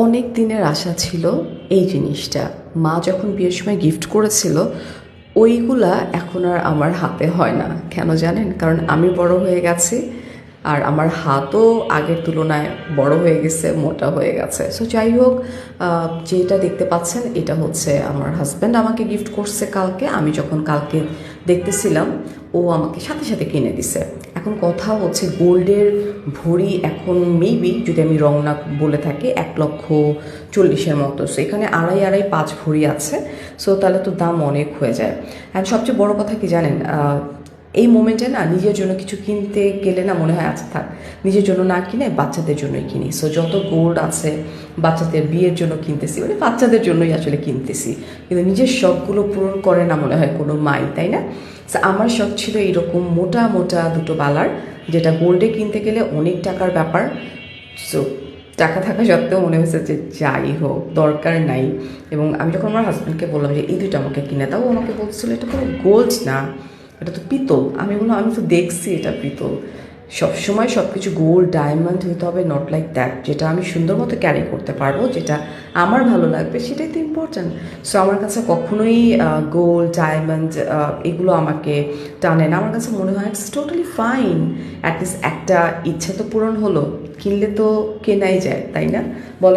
অনেক দিনের আশা ছিল এই জিনিসটা। মা যখন বিয়ের সময় গিফট করেছিল, ওইগুলা এখন আর আমার হাতে হয় না। কেন জানেন? কারণ আমি বড় হয়ে গেছি, আর আমার হাতও আগের তুলনায় বড় হয়ে গেছে, মোটা হয়ে গেছে। সো যাই হোক, যেটা দেখতে পাচ্ছেন এটা হচ্ছে আমার হাজব্যান্ড আমাকে গিফট করছে কালকে। আমি যখন কালকে দেখতেছিলাম, ও আমাকে সাথে সাথে কিনে দিছে। এখন কথা হচ্ছে গোল্ডের ভরি এখন মেবি, যদি আমি রং না বলে থাকি, 1,40,000 মতো। সো এখানে আড়াই আড়াই 5 ভরি আছে। সো তাহলে তো দাম অনেক হয়ে যায়। অ্যান্ড সবচেয়ে বড় কথা কি জানেন, এই মোমেন্টে না নিজের জন্য কিছু কিনতে গেলে না মনে হয় আচ্ছা থাক, নিজের জন্য না কিনে বাচ্চাদের জন্যই কিনি। সো যত গোল্ড আছে বাচ্চাদের বিয়ের জন্য কিনতেছি, মানে বাচ্চাদের জন্যই আসলে কিনতেছি। কিন্তু নিজের শখগুলো পূরণ করে না মনে হয় কোনো মাই, তাই না? সো আমার শখ ছিল এরকম মোটা মোটা দুটো বালার, যেটা গোল্ডে কিনতে গেলে অনেক টাকার ব্যাপার। সো টাকা থাকা সত্ত্বেও মনে হয়েছে যে যাই হোক, দরকার নাই। এবং আমি যখন আমার হাজব্যান্ডকে বললাম যে এই দুটো আমাকে কিনে দাও, ও আমাকে বলছিল এটা কোনো গোল্ড না, এটা তো পিতল। আমি বললাম আমি তো দেখছি এটা পিতল। সবসময় সব কিছু গোল্ড ডায়মন্ড হইতে হবে, নট লাইক দ্যাট। যেটা আমি সুন্দর মতো ক্যারি করতে পারবো, যেটা আমার ভালো লাগবে, সেটাই তো ইম্পর্ট্যান্ট। সো আমার কাছে কখনোই গোল্ড ডায়মন্ড এগুলো আমাকে টানে না। আমার কাছে মনে হয় ইটস টোটালি ফাইন। অ্যাটলিস্ট একটা ইচ্ছা তো পূরণ হলো, কিনলে তো কেনাই যায়, তাই না? বলে